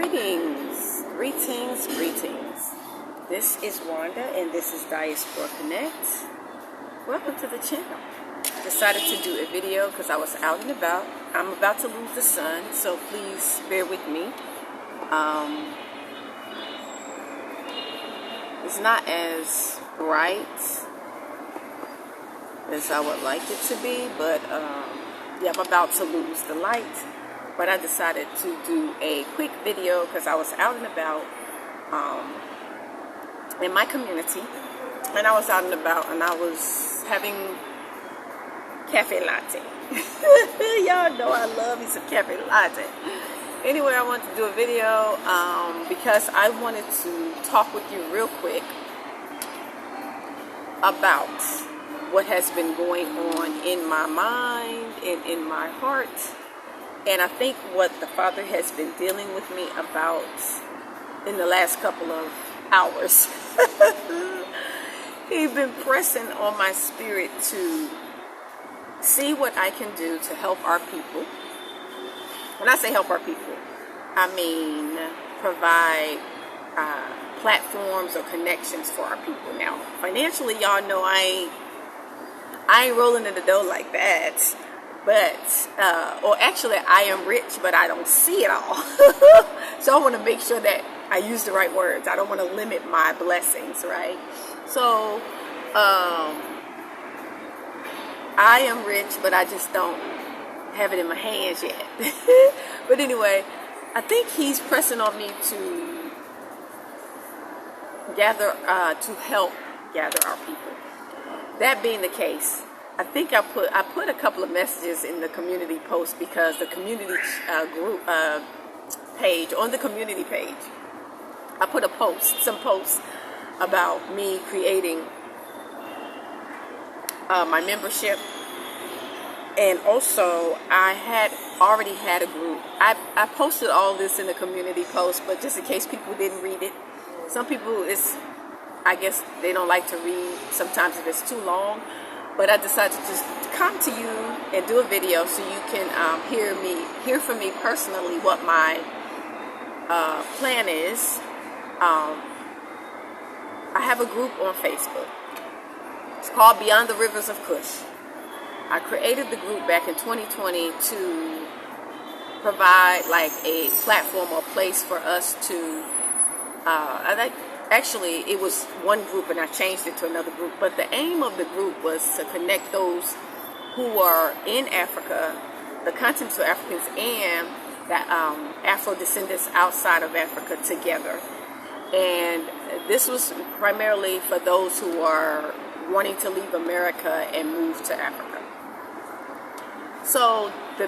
Greetings. This is Wanda and this is Diaspora Connect. Welcome to the channel. Decided to do a video because I was out and about. I'm about to lose the sun, so please bear with me. It's not as bright as I would like it to be, but yeah, I'm about to lose the light. But I decided to do a quick video because I was out and about in my community, and I was out and about and I was having cafe latte. Y'all know I love me some cafe latte. Anyway, I wanted to do a video because I wanted to talk with you real quick about what has been going on in my mind and in my heart. And I think what the Father has been dealing with me about in the last couple of hours. He's been pressing on my spirit to see what I can do to help our people. When I say help our people, I mean provide platforms or connections for our people. Now, financially, y'all know I ain't rolling in the dough like that. But, or actually, I am rich, but I don't see it all. So I want to make sure that I use the right words. I don't want to limit my blessings, right? So, I am rich, but I just don't have it in my hands yet. But anyway, I think he's pressing on me to help gather our people. That being the case, I think I put a couple of messages in the community post because the community group page, on the community page, I put some posts about me creating my membership, and also I had already had a group. I posted all this in the community post, but just in case people didn't read it, some people I guess they don't like to read sometimes if it's too long. But I decided to just come to you and do a video so you can hear from me personally what my plan is. I have a group on Facebook. It's called Beyond the Rivers of Kush. I created the group back in 2020 to provide like a platform or place for us to, actually, it was one group and I changed it to another group. But the aim of the group was to connect those who are in Africa, the continental Africans, and the Afro descendants outside of Africa together. And this was primarily for those who are wanting to leave America and move to Africa. So the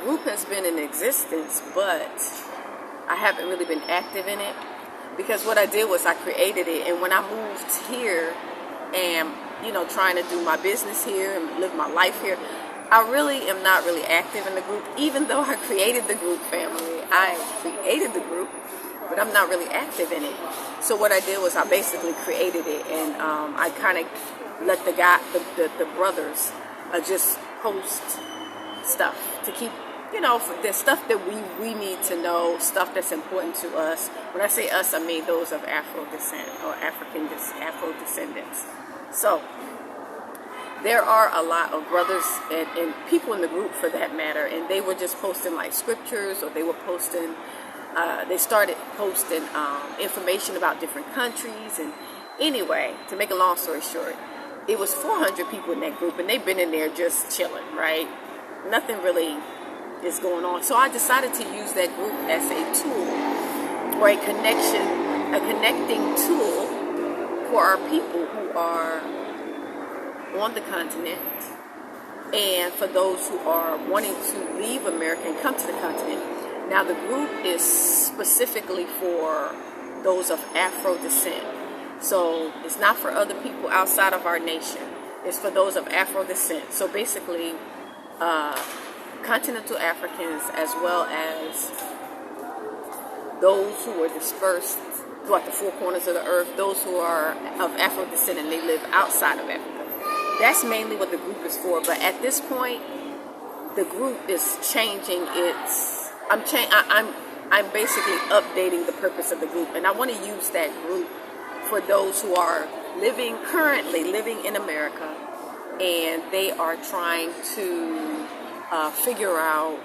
group has been in existence, but I haven't really been active in it. Because what I did was I created it, and when I moved here and, trying to do my business here and live my life here, I really am not really active in the group. Even though I created the group, family, I created the group, but I'm not really active in it. So what I did was I basically created it, and I kind of let the brothers just post stuff to keep, the stuff that we need to know, stuff that's important to us. When I say us, I mean those of Afro descent or Afro descendants. So there are a lot of brothers and people in the group for that matter, and they were just posting like scriptures, or they were posting, they started posting information about different countries. And anyway, to make a long story short, it was 400 people in that group, and they've been in there just chilling, right? Nothing really is going on. So I decided to use that group as a tool or a connecting tool for our people who are on the continent, and for those who are wanting to leave America and come to the continent. Now, the group is specifically for those of Afro descent. So it's not for other people outside of our nation. It's for those of Afro descent. So basically, continental Africans, as well as those who are dispersed throughout the four corners of the earth, those who are of Afro descent and they live outside of Africa. That's mainly what the group is for. But at this point, the group is changing its. I'm I'm basically updating the purpose of the group, and I want to use that group for those who are currently living in America, and they are trying to figure out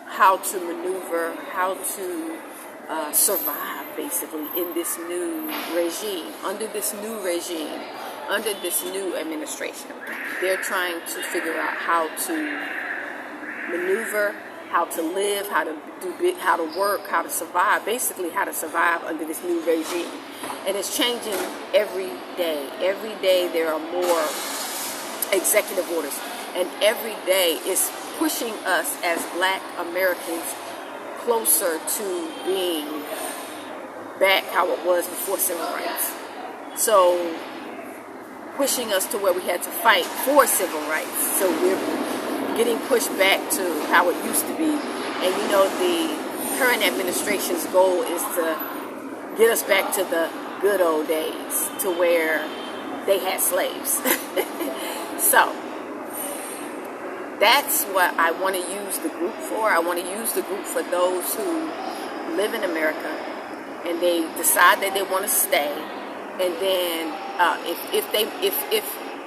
how to maneuver, how to survive basically in this new regime, under this new administration. They're trying to figure out how to maneuver, how to live, how to work, how to survive, basically how to survive under this new regime. And it's changing every day. Every day there are more executive orders, and every day is pushing us as Black Americans closer to being back how it was before civil rights. So pushing us to where we had to fight for civil rights. So we're getting pushed back to how it used to be. And you know, the current administration's goal is to get us back to the good old days, to where they had slaves. So that's what I want to use the group for. I want to use the group for those who live in America and they decide that they want to stay. And then if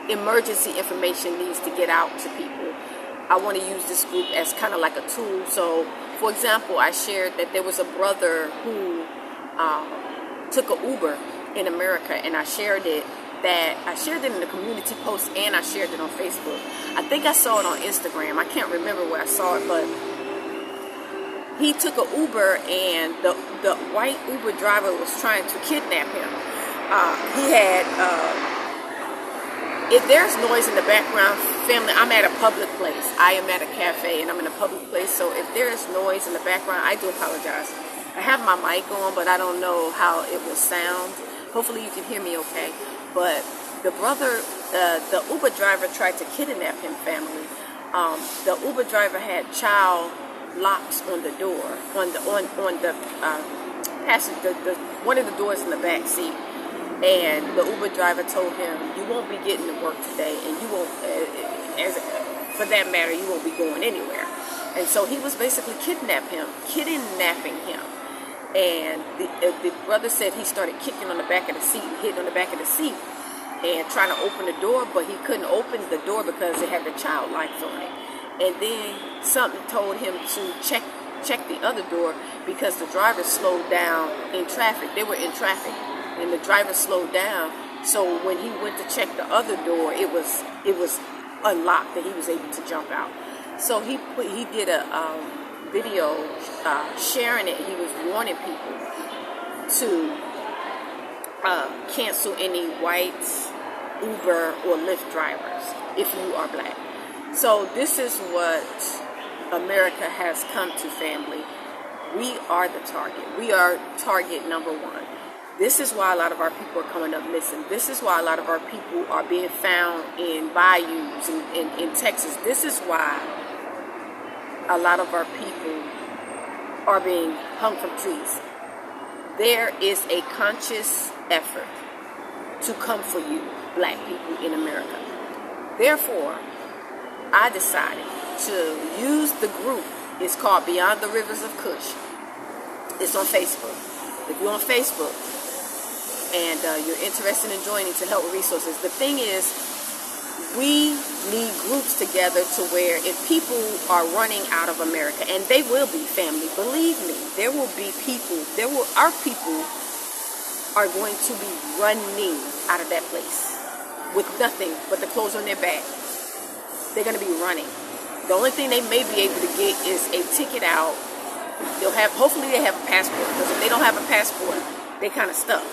emergency information needs to get out to people, I want to use this group as kind of like a tool. So, for example, I shared that there was a brother who took an Uber in America, and I shared it in the community post, and I shared it on Facebook. I think I saw it on Instagram. I can't remember where I saw it, but he took an Uber, and the white Uber driver was trying to kidnap him. He had, if there's noise in the background, family, I'm at a public place. I am at a cafe, and I'm in a public place, so if there is noise in the background, I do apologize. I have my mic on, but I don't know how it will sound. Hopefully you can hear me okay. But the brother, the Uber driver tried to kidnap him, family. The Uber driver had child locks on the door, on the passenger, one of the doors in the back seat. And the Uber driver told him, "You won't be getting to work today, and you won't, for that matter, you won't be going anywhere." And so he was basically kidnapping him. And the brother said he started kicking on the back of the seat, hitting on the back of the seat, and trying to open the door, but he couldn't open the door because it had the child locks on it. And then something told him to check the other door because the driver slowed down in traffic. They were in traffic, and the driver slowed down. So when he went to check the other door, it was unlocked, and he was able to jump out. So he did a video sharing it. He was warning people to cancel any white Uber or Lyft drivers if you are Black. So this is what America has come to, family. We are the target. We are target number one. This is why a lot of our people are coming up missing. This is why a lot of our people are being found in bayous in Texas. This is why a lot of our people are being hung from trees. There is a conscious effort to come for you, Black people in America. Therefore, I decided to use the group. It's called Beyond the Rivers of Kush. It's on Facebook. If you're on Facebook and you're interested in joining to help with resources, the thing is, we need groups together to where if people are running out of America, and they will be, family, believe me, there will be people, our people are going to be running out of that place with nothing but the clothes on their back. They're going to be running. The only thing they may be able to get is a ticket out. Hopefully they have a passport, because if they don't have a passport, they kind of stuck.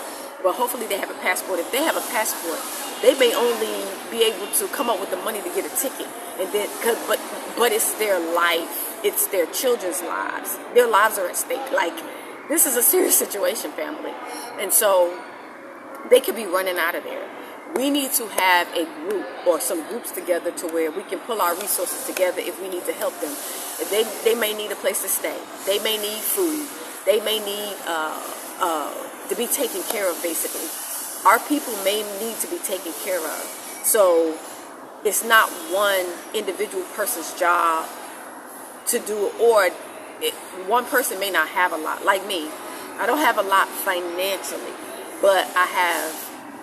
But hopefully they have a passport. If they have a passport, they may only be able to come up with the money to get a ticket. And then, but it's their life. It's their children's lives. Their lives are at stake. Like, this is a serious situation, family. And so they could be running out of there. We need to have a group or some groups together to where we can pull our resources together if we need to help them. They may need a place to stay. They may need food. They may need to be taken care of, basically. Our people may need to be taken care of. So it's not one individual person's job to do, or one person may not have a lot. Like me, I don't have a lot financially, but I have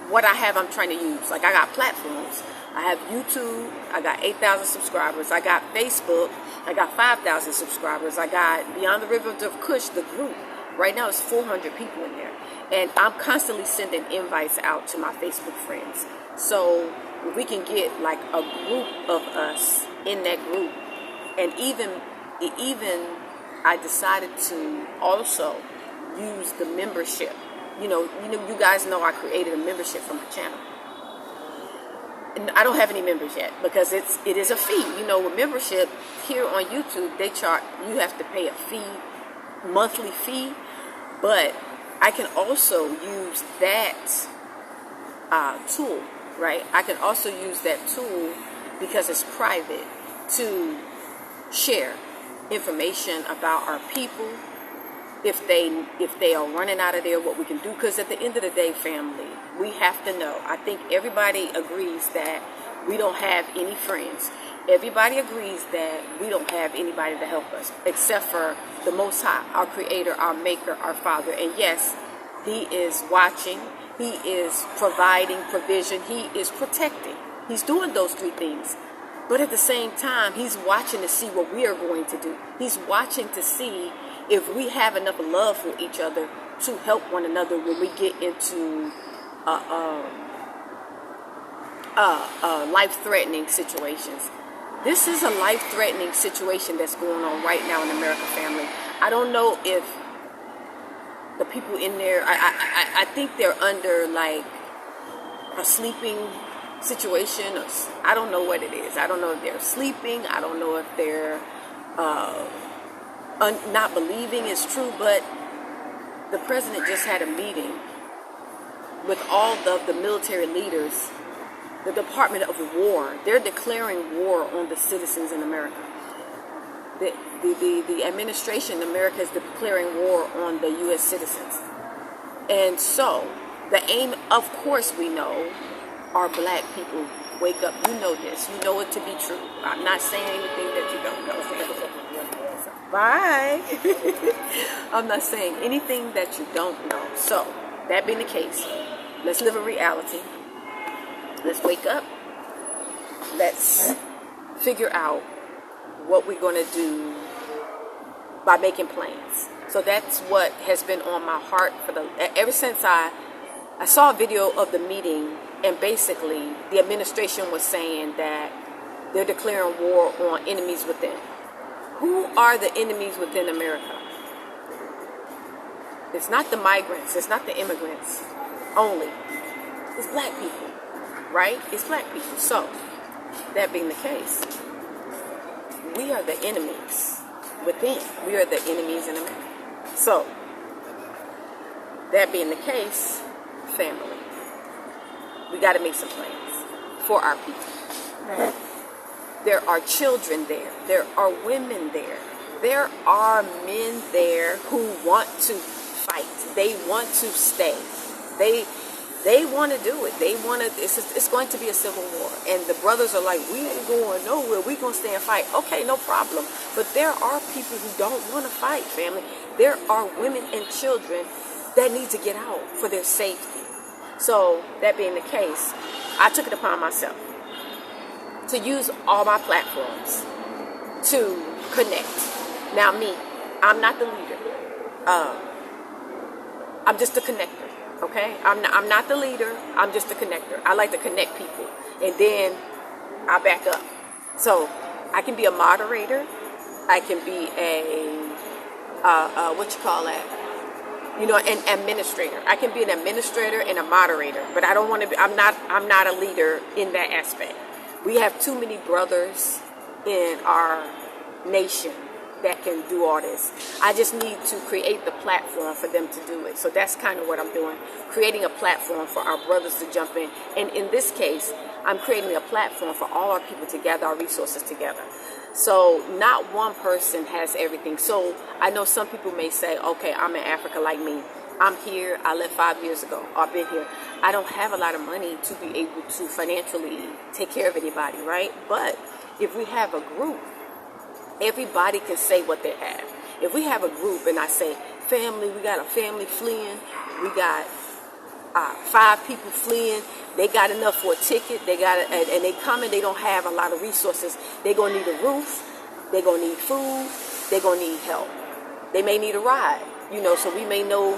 what I have. I'm trying to use. Like, I got platforms. I have YouTube. I got 8,000 subscribers. I got Facebook. I got 5,000 subscribers. I got Beyond the River of Kush, the group. Right now, it's 400 people in there, and I'm constantly sending invites out to my Facebook friends. So if we can get like a group of us in that group, and even I decided to also use the membership. You guys know I created a membership for my channel. And I don't have any members yet because it is a fee. With membership here on YouTube, you have to pay a fee, monthly fee. But I can also use that tool, right? I can also use that tool because it's private to share information about our people, if they are running out of there, what we can do. Because at the end of the day, family, we have to know. I think everybody agrees that we don't have any friends. Everybody agrees that we don't have anybody to help us except for the Most High, our Creator, our Maker, our Father. And yes, He is watching. He is providing provision. He is protecting. He's doing those three things. But at the same time, He's watching to see what we are going to do. He's watching to see if we have enough love for each other to help one another when we get into life-threatening situations. This is a life-threatening situation that's going on right now in America, family. I don't know if the people in there, I think they're under like a sleeping situation. Or, I don't know what it is. I don't know if they're sleeping. I don't know if they're not believing it's true. But the president just had a meeting with all of the military leaders. The Department of War, they're declaring war on the citizens in America. The administration in America is declaring war on the U.S. citizens. And so, the aim, of course we know, are black people. Wake up, you know this. You know it to be true. I'm not saying anything that you don't know. Bye. I'm not saying anything that you don't know. So, that being the case, let's live a reality. Let's wake up. Let's figure out what we're going to do by making plans. So that's what has been on my heart ever since I saw a video of the meeting, and basically the administration was saying that they're declaring war on enemies within. Who are the enemies within America? It's not the migrants. It's not the immigrants only. It's black people. Right? It's black people. So, that being the case, we are the enemies within. We are the enemies in America. So, that being the case, family, we got to make some plans for our people. Right. There are children there. There are women there. There are men there who want to fight. They want to stay. They want to do it. They want to. It's going to be a civil war, and the brothers are like, we ain't going nowhere. We gonna stay and fight. Okay, no problem. But there are people who don't want to fight, family. There are women and children that need to get out for their safety. So that being the case, I took it upon myself to use all my platforms to connect. Now, me, I'm not the leader. I'm just a connector. Okay, I'm not the leader. I'm just a connector. I like to connect people, and then I back up. So I can be a moderator. I can be an administrator. I can be an administrator and a moderator, but I don't want to be. I'm not a leader in that aspect. We have too many brothers in our nation that can do all this. I just need to create the platform for them to do it. So that's kind of what I'm doing, creating a platform for our brothers to jump in. And in this case, I'm creating a platform for all our people to gather our resources together. So not one person has everything. So I know some people may say, okay, I'm in Africa like me. I'm here. I left 5 years ago. I've been here. I don't have a lot of money to be able to financially take care of anybody, right? But if we have a group, everybody can say what they have. If we have a group and I say, family, we got a family fleeing, we got 5 people fleeing, they got enough for a ticket, and they come and they don't have a lot of resources. They're going to need a roof, they're going to need food, they're going to need help. They may need a ride, so we may know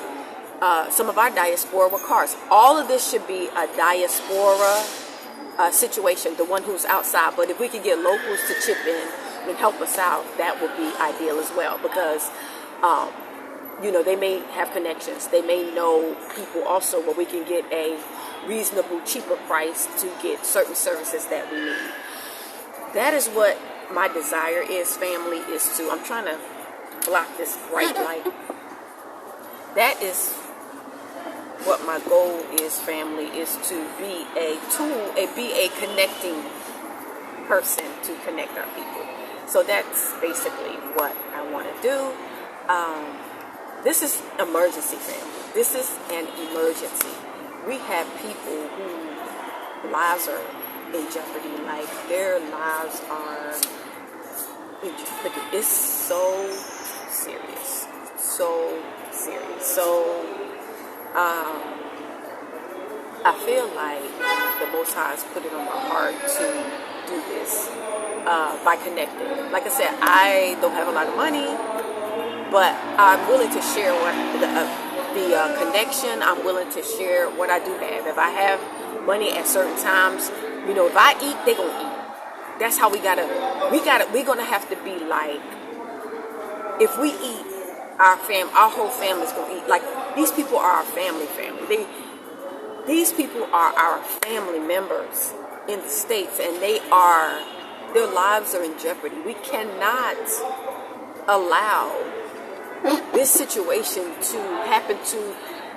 some of our diaspora with cars. All of this should be a diaspora situation, the one who's outside. But if we could get locals to chip in and help us out, that would be ideal as well, because they may have connections. They may know people also where we can get a reasonable, cheaper price to get certain services that we need. That is what my desire is, family, is to, I'm trying to block this bright light. That is what my goal is, family, is to be a tool, be a connecting person to connect our people. So that's basically what I want to do. This is emergency, family. This is an emergency. We have people whose lives are in jeopardy. Like, their lives are in jeopardy. It's so serious. So serious. So, I feel like the Most High has put it on my heart to do this by connecting. Like I said, I don't have a lot of money, but I'm willing to share what the connection. I'm willing to share what I do have. If I have money at certain times, if I eat, they're gonna eat. That's how we're gonna have to be like, if we eat, our whole family's gonna eat. Like, these people are our family. These people are our family members in the States, and their lives are in jeopardy. We cannot allow this situation to happen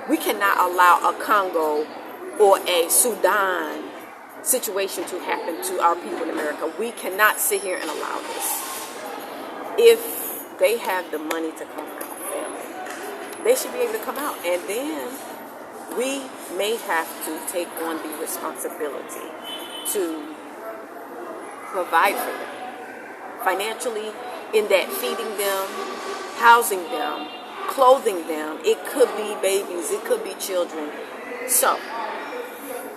we cannot allow a Congo or a Sudan situation to happen to our people in America. We cannot sit here and allow this. If they have the money to come out, family, they should be able to come out, and then we may have to take on the responsibility to provide for them financially, in that feeding them, housing them, clothing them. It could be babies, it could be children. So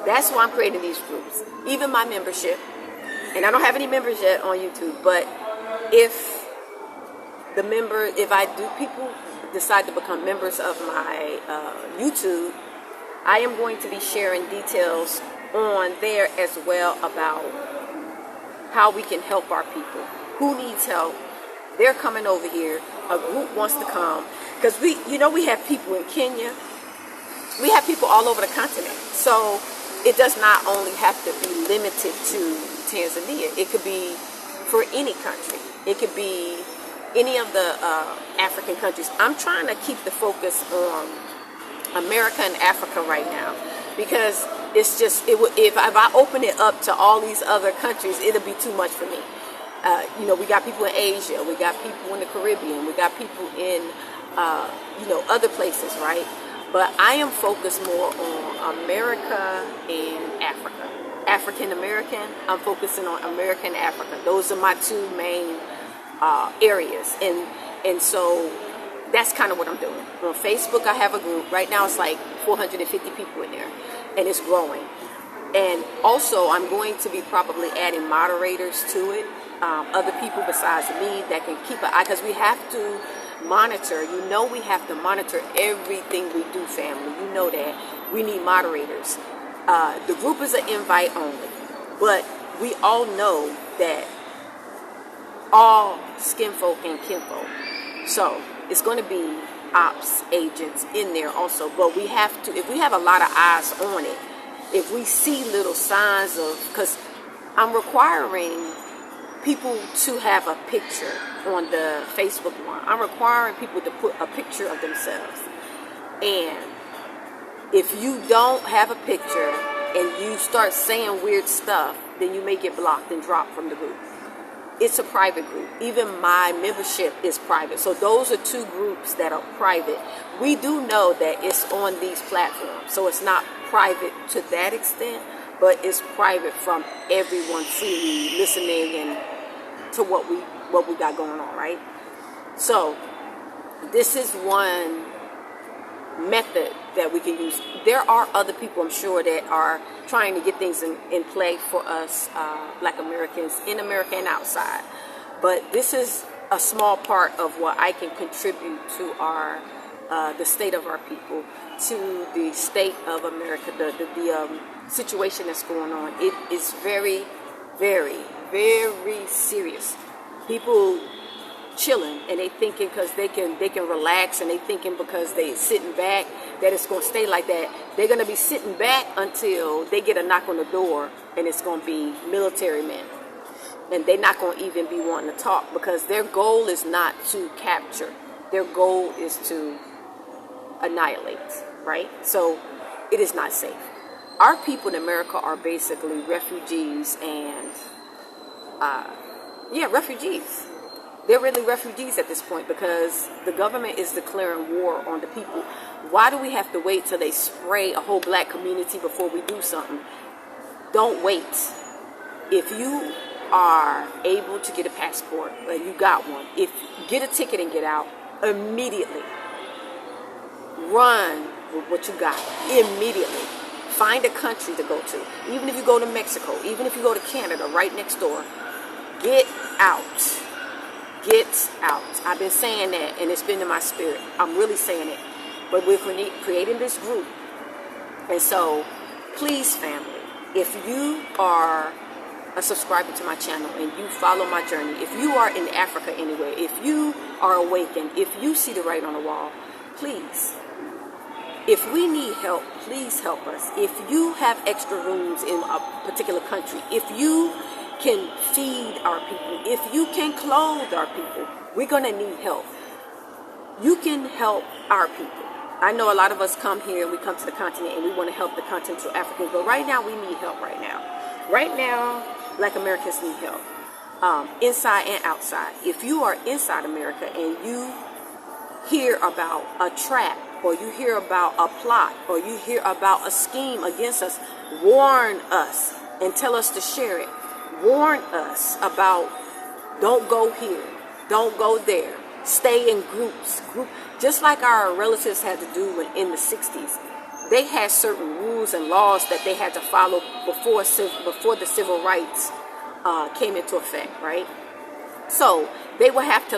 that's why I'm creating these groups. Even my membership, and I don't have any members yet on YouTube, but if people decide to become members of my YouTube, I am going to be sharing details on there as well about how we can help our people. Who needs help? They're coming over here. A group wants to come. Because we have people in Kenya. We have people all over the continent. So it does not only have to be limited to Tanzania. It could be for any country. It could be any of the African countries. I'm trying to keep the focus on America and Africa right now, because it's just, if I open it up to all these other countries, it'll be too much for me. We got people in Asia, we got people in the Caribbean, we got people in other places, right? But I am focused more on America and Africa. African American, I'm focusing on America and Africa. Those are my two main areas, and so that's kind of what I'm doing. On Facebook, I have a group. Right now, it's like 450 people in there, and it's growing. And also, I'm going to be probably adding moderators to it, other people besides me that can keep an eye, because we have to monitor. We have to monitor everything we do, family. You know that. We need moderators. The group is an invite only, but we all know that all skinfolk and kinfolk. So it's going to be ops agents in there also, but we have to, if we have a lot of eyes on it, if we see little signs of, because I'm requiring people to have a picture on the Facebook one. I'm requiring people to put a picture of themselves. And if you don't have a picture and you start saying weird stuff, then you may get blocked and dropped from the group. It's a private group. Even my membership is private. So those are two groups that are private. We do know that it's on these platforms. So it's not private to that extent, but it's private from everyone freely listening and to what we got going on, right? So this is one method that we can use. There are other people, I'm sure, that are trying to get things in play for us, Black Americans in America and outside. But this is a small part of what I can contribute to our the state of our people, to the state of America, the situation that's going on. It is very, very, very serious. People chilling and they thinking because they can relax, and they thinking because they sitting back that it's going to stay like that. They're going to be sitting back until they get a knock on the door, and it's going to be military men, and they're not going to even be wanting to talk, because their goal is not to capture. Their goal is to annihilate, right? So it is not safe. Our people in America are basically refugees, and refugees. They're really refugees at this point, because the government is declaring war on the people. Why do we have to wait till they spray a whole black community before we do something? Don't wait. If you are able to get a passport, and you got one, if get a ticket and get out immediately. Run with what you got immediately. Find a country to go to. Even if you go to Mexico, even if you go to Canada, right next door, get out. Get out. I've been saying that, and it's been in my spirit. I'm really saying it. But we're creating this group. And so, please, family, if you are a subscriber to my channel and you follow my journey, if you are in Africa anywhere, if you are awakened, if you see the writing on the wall, please, if we need help, please help us. If you have extra rooms in a particular country, if you can feed our people, if you can clothe our people, we're going to need help. You can help our people. I know a lot of us come here, we come to the continent, and we want to help the continental Africans, but right now we need help right now. Right now, Black Americans need help, inside and outside. If you are inside America and you hear about a trap, or you hear about a plot, or you hear about a scheme against us, warn us and tell us to share it. Warn us about, don't go here, don't go there, stay in groups. Just like our relatives had to do in the 60s. They had certain rules and laws that they had to follow before the civil rights came into effect, right? So they would have to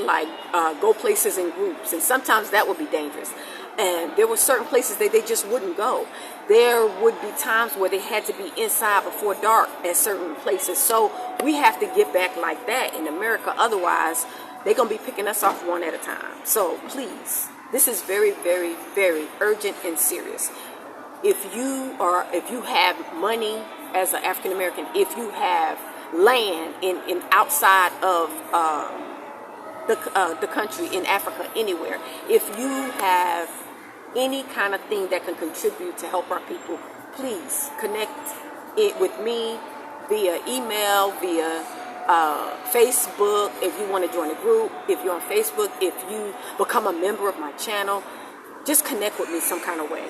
go places in groups, and sometimes that would be dangerous. And there were certain places that they just wouldn't go. There would be times where they had to be inside before dark at certain places. So we have to get back like that in America. Otherwise, they're going to be picking us off one at a time. So please, this is very, very, very urgent and serious. If you have money as an African American, if you have land in outside of the country, in Africa, anywhere, if you have any kind of thing that can contribute to help our people, please connect it with me via email, via Facebook. If you want to join a group, if you're on Facebook, if you become a member of my channel, just connect with me some kind of way.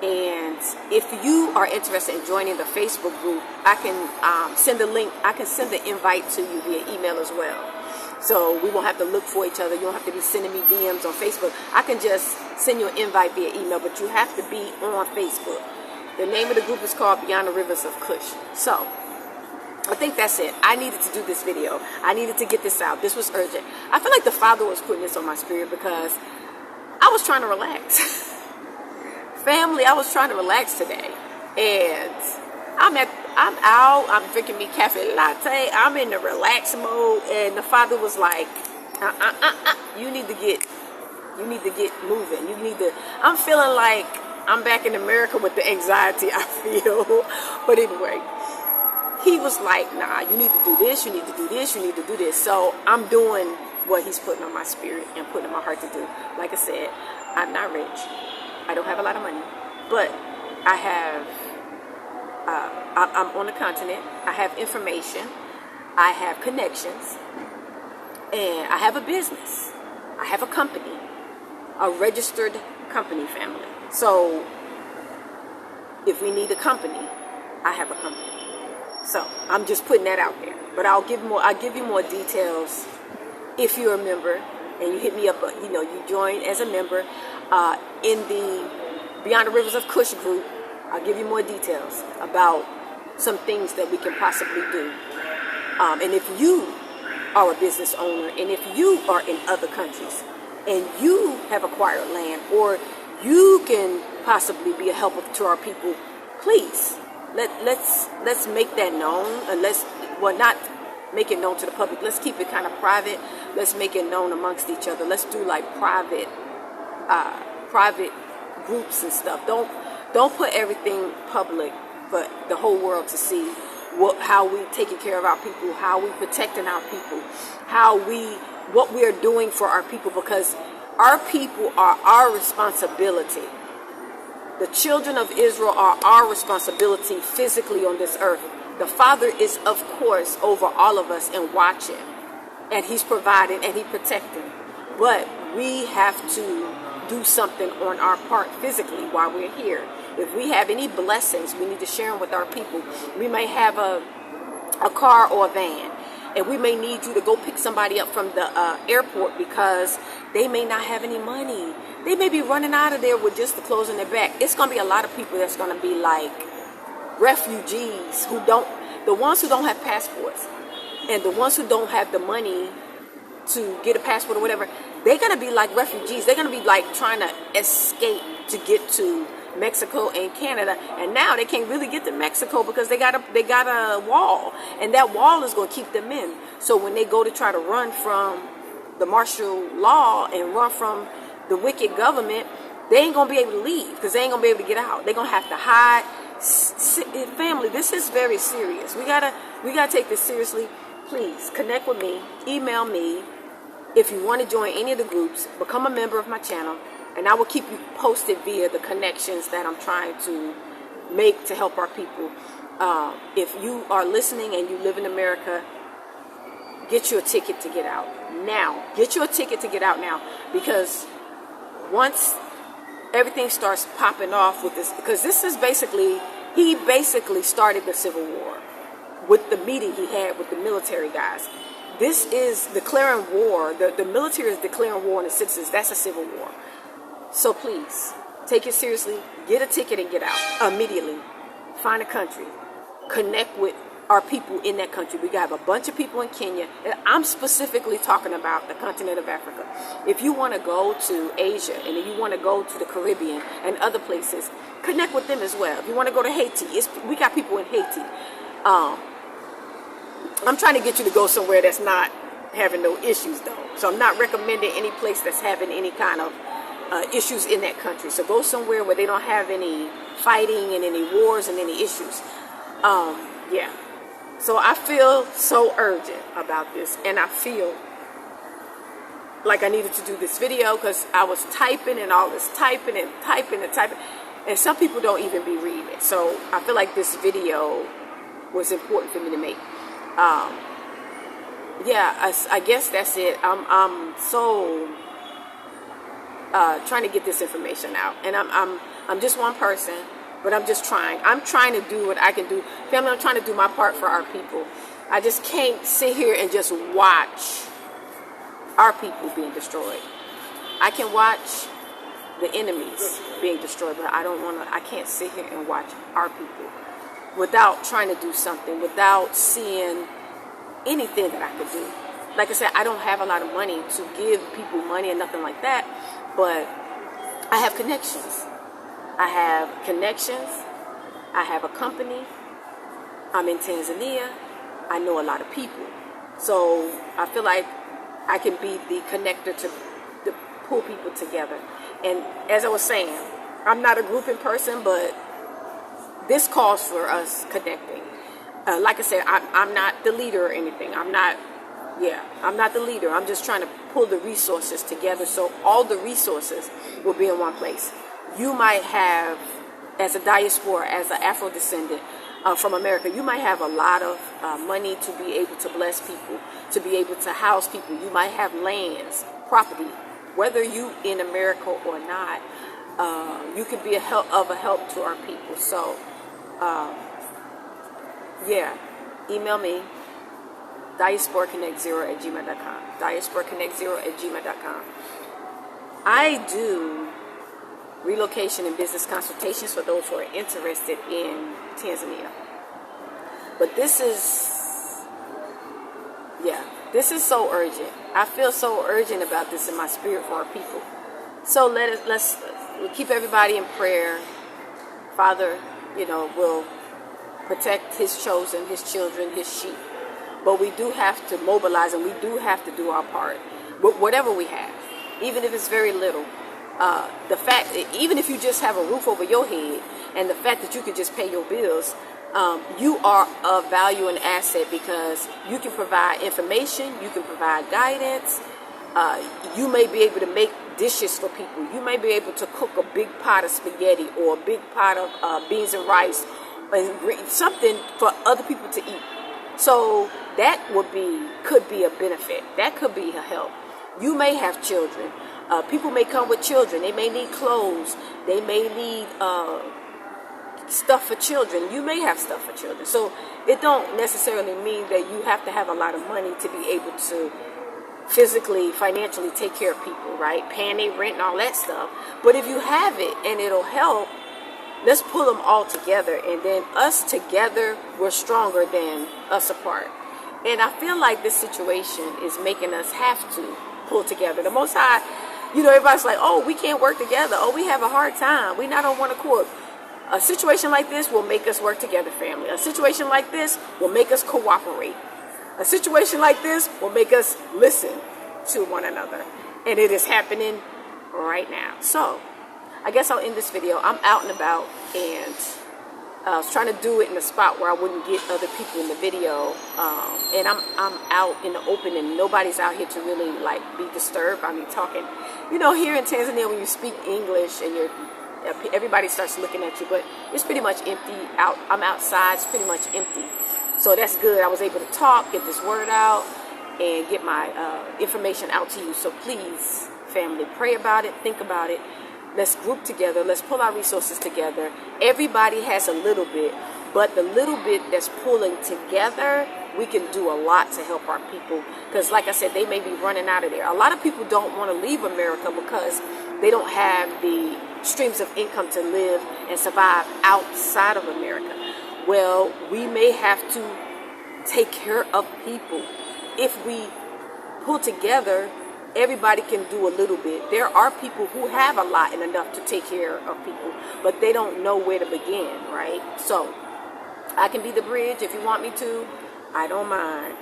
And if you are interested in joining the Facebook group, I can send a link. I can send the invite to you via email as well. So we won't have to look for each other. You don't have to be sending me DMs on Facebook. I can just send you an invite via email, but you have to be on Facebook. The name of the group is called Beyond the Rivers of Kush. So I think that's it. I needed to do this video. I needed to get this out. This was urgent. I feel like the Father was putting this on my spirit because I was trying to relax. Family, I was trying to relax today. And I'm out, I'm drinking me cafe latte, I'm in the relax mode, and the Father was like, you need to get moving. I'm feeling like I'm back in America with the anxiety I feel. But anyway, he was like, nah, you need to do this, you need to do this, you need to do this. So I'm doing what he's putting on my spirit and putting in my heart to do. Like I said, I'm not rich. I don't have a lot of money, but I have, I'm on the continent. I have information. I have connections. And I have a business. I have a company, a registered company, family. So if we need a company, I have a company. So I'm just putting that out there. But I'll give you more details if you're a member and you hit me up, you join as a member in the Beyond the Rivers of Kush group. I'll give you more details about some things that we can possibly do. And if you are a business owner, and if you are in other countries, and you have acquired land, or you can possibly be a helper to our people, please, let's make that known. And not make it known to the public. Let's keep it kind of private. Let's make it known amongst each other. Let's do like private groups and stuff. Don't put everything public for the whole world to see. How we taking care of our people, how we protecting our people, what we are doing for our people, because our people are our responsibility. The children of Israel are our responsibility physically on this earth. The Father is, of course, over all of us and watching, and He's providing and He's protecting. But we have to do something on our part physically while we're here. If we have any blessings, we need to share them with our people. We may have a car or a van, and we may need you to go pick somebody up from the airport because they may not have any money. They may be running out of there with just the clothes in their back. It's going to be a lot of people that's going to be like refugees the ones who don't have passports, and the ones who don't have the money to get a passport or whatever. They're going to be like refugees. They're going to be like trying to escape to get to Mexico and Canada, and now they can't really get to Mexico because they got a wall, and that wall is going to keep them in. So when they go to try to run from the martial law and run from the wicked government, they ain't going to be able to leave because they ain't going to be able to get out. They're going to have to hide. Family, this is very serious. We gotta take this seriously. Please connect with me, email me if you want to join any of the groups. Become a member of my channel, and I will keep you posted via the connections that I'm trying to make to help our people. If you are listening and you live in America, get you a ticket to get out now. Get you a ticket to get out now, because once everything starts popping off with this, because he basically started the Civil War with the meeting he had with the military guys. This is declaring war. The military is declaring war on the citizens. That's a civil war. So please, take it seriously. Get a ticket and get out immediately. Find a country. Connect with our people in that country. We have a bunch of people in Kenya. And I'm specifically talking about the continent of Africa. If you want to go to Asia, and if you want to go to the Caribbean and other places, connect with them as well. If you want to go to Haiti, we got people in Haiti. I'm trying to get you to go somewhere that's not having no issues, though. So I'm not recommending any place that's having any kind of issues in that country. So go somewhere where they don't have any fighting and any wars and any issues. Yeah. So I feel so urgent about this, and I feel like I needed to do this video because I was typing and all this typing, and some people don't even be reading it. So I feel like this video was important for me to make. Yeah, I guess that's it. I'm so trying to get this information out, and I'm just one person, but I'm just trying. I'm trying to do what I can do. Family, I'm trying to do my part for our people. I just can't sit here and just watch our people being destroyed. I can watch the enemies being destroyed, but I can't sit here and watch our people without trying to do something, without seeing anything that I could do. Like I said, I don't have a lot of money to give people money and nothing like that, but I have connections. I have a company. I'm in Tanzania. I know a lot of people. So I feel like I can be the connector to pull people together. And as I was saying, I'm not a grouping person, but this calls for us connecting. Like I said, I'm not the leader or anything. I'm not the leader. I'm just trying to pull the resources together so all the resources will be in one place. You might have, as a diaspora, as an Afro descendant from America, you might have a lot of money to be able to bless people, to be able to house people. You might have lands, property, whether you in America or not. You could be of a help to our people. So, yeah, email me. diasporaconnect0@gmail.com. diasporaconnect0@gmail.com. I do relocation and business consultations for those who are interested in Tanzania. But this is so urgent. I feel so urgent about this in my spirit for our people. So let's keep everybody in prayer. Father, will protect his chosen, his children, his sheep. But we do have to mobilize, and we do have to do our part. Whatever we have, even if it's very little. The fact, even if you just have a roof over your head, and the fact that you can just pay your bills, you are of value and asset, because you can provide information, you can provide guidance. You may be able to make dishes for people. You may be able to cook a big pot of spaghetti or a big pot of beans and rice, and something for other people to eat. So that could be a benefit. That could be a help. You may have children. People may come with children. They may need clothes. They may need stuff for children. You may have stuff for children. So it don't necessarily mean that you have to have a lot of money to be able to physically, financially take care of people, right? Paying their rent and all that stuff. But if you have it and it'll help, let's pull them all together. And then us together, we're stronger than us apart. And I feel like this situation is making us have to pull together. The Most High, everybody's like, oh, we can't work together. Oh, we have a hard time. We're not on one accord. A situation like this will make us work together, family. A situation like this will make us cooperate. A situation like this will make us listen to one another. And it is happening right now. So, I guess I'll end this video. I'm out and about, and I was trying to do it in a spot where I wouldn't get other people in the video. And I'm out in the open, and nobody's out here to really be disturbed by me talking. Here in Tanzania, when you speak English and everybody starts looking at you, but it's pretty much empty. I'm outside, it's pretty much empty. So that's good. I was able to talk, get this word out, and get my information out to you. So please, family, pray about it, think about it. Let's group together. Let's pull our resources together. Everybody has a little bit, but the little bit that's pulling together, we can do a lot to help our people. Because like I said, they may be running out of there. A lot of people don't want to leave America because they don't have the streams of income to live and survive outside of America. Well, we may have to take care of people. If we pull together, everybody can do a little bit. There are people who have a lot and enough to take care of people, but they don't know where to begin, right? So I can be the bridge if you want me to. I don't mind.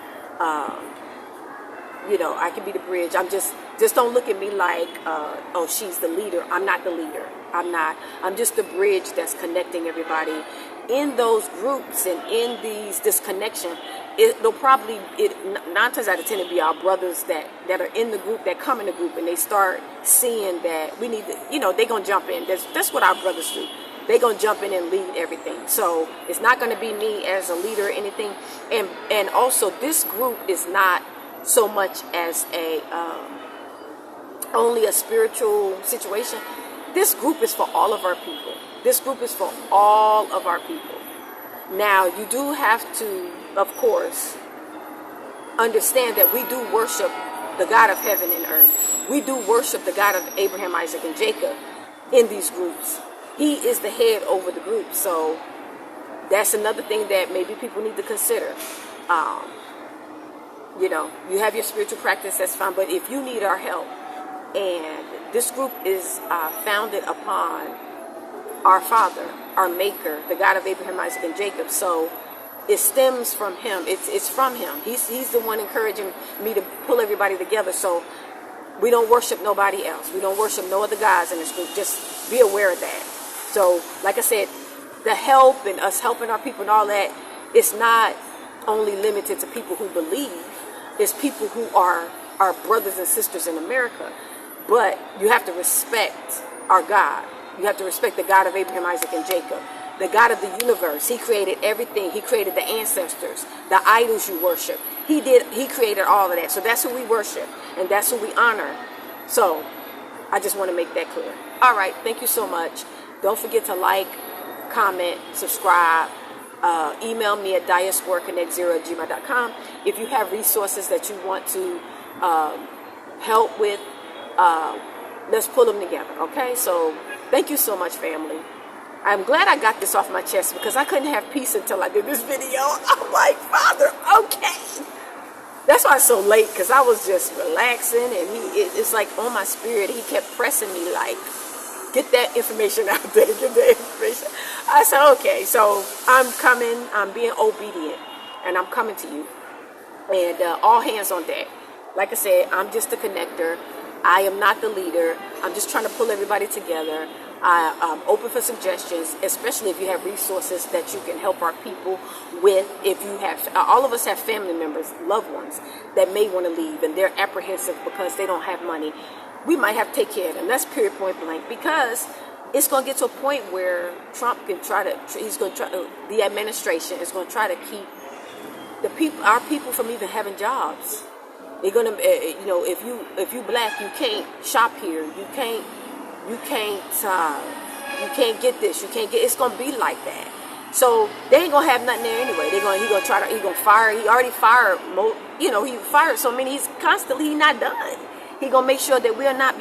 I can be the bridge. I'm just don't look at me like, oh, she's the leader. I'm not the leader. I'm just the bridge that's connecting everybody. In those groups and in this connection, it'll probably 9 times out of 10 it'll be our brothers that are in the group, that come in the group, and they start seeing that we need to, they're gonna jump in. That's what our brothers do. They're gonna jump in and lead everything. So it's not gonna be me as a leader or anything. And also, this group is not so much as only a spiritual situation. This group is for all of our people. This group is for all of our people. Now, you do have to, of course, understand that we do worship the God of heaven and earth. We do worship the God of Abraham, Isaac, and Jacob in these groups. He is the head over the group. So that's another thing that maybe people need to consider. You have your spiritual practice, that's fine. But if you need our help, and this group is founded upon our Father, our Maker, the God of Abraham, Isaac, and Jacob. So it stems from Him. It's from Him. He's the one encouraging me to pull everybody together. So we don't worship nobody else. We don't worship no other gods in this group. Just be aware of that. So, like I said, the help and us helping our people and all that, it's not only limited to people who believe. It's people who are our brothers and sisters in America. But you have to respect our God. You have to respect the God of Abraham, Isaac, and Jacob. The God of the universe. He created everything. He created the ancestors, the idols you worship. He created all of that. So that's who we worship, and that's who we honor. So I just want to make that clear. All right. Thank you so much. Don't forget to like, comment, subscribe. Email me at diasporaconnect0@gmail.com. If you have resources that you want to help with, let's pull them together, okay? So thank you so much, family. I'm glad I got this off my chest because I couldn't have peace until I did this video. I'm like, Father, okay. That's why it's so late, because I was just relaxing, and it's like on my spirit, he kept pressing me like, get that information out there, get that information. I said, okay, so I'm coming, I'm being obedient, and I'm coming to you. And all hands on deck. Like I said, I'm just a connector. I am not the leader. I'm just trying to pull everybody together. I'm open for suggestions, especially if you have resources that you can help our people with. If you have, all of us have family members, loved ones that may want to leave, and they're apprehensive because they don't have money. We might have to take care of them. That's period, point blank, because it's going to get to a point where Trump can the administration is going to try to keep our people from even having jobs. They're going to, if you black, you can't shop here. You can't get this. You can't get. It's gonna be like that. So they ain't gonna have nothing there anyway. He gonna fire. He already fired. He fired so many. He's not done. He gonna make sure that will not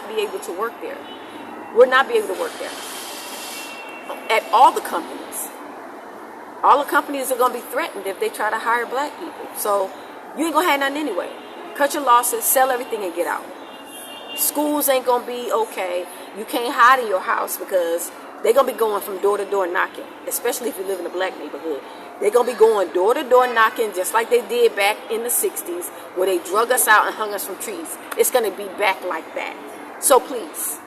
be able to work there. We'll not be able to work there. At all the companies. All the companies are gonna be threatened if they try to hire black people. So you ain't gonna have nothing anyway. Cut your losses, sell everything, and get out. Schools ain't gonna be okay. You can't hide in your house because they're gonna be going from door to door knocking, especially if you live in a black neighborhood. They're gonna be going door to door knocking just like they did back in the 60s where they drug us out and hung us from trees. It's gonna be back like that. So please,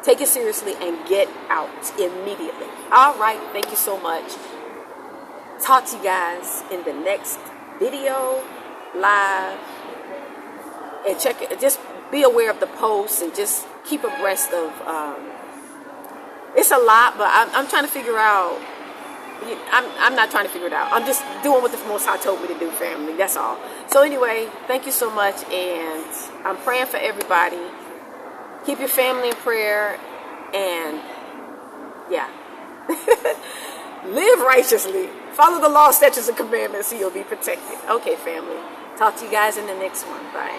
take it seriously and get out immediately. All right, thank you so much. Talk to you guys in the next video, live, and check it. Just be aware of the posts and just keep abreast of, it's a lot, but I'm trying to figure out, I'm not trying to figure it out. I'm just doing what the Most High told me to do, family. That's all. So anyway, thank you so much, and I'm praying for everybody. Keep your family in prayer, and yeah. Live righteously. Follow the law, statutes, and commandments so you'll be protected. Okay, family. Talk to you guys in the next one. Bye.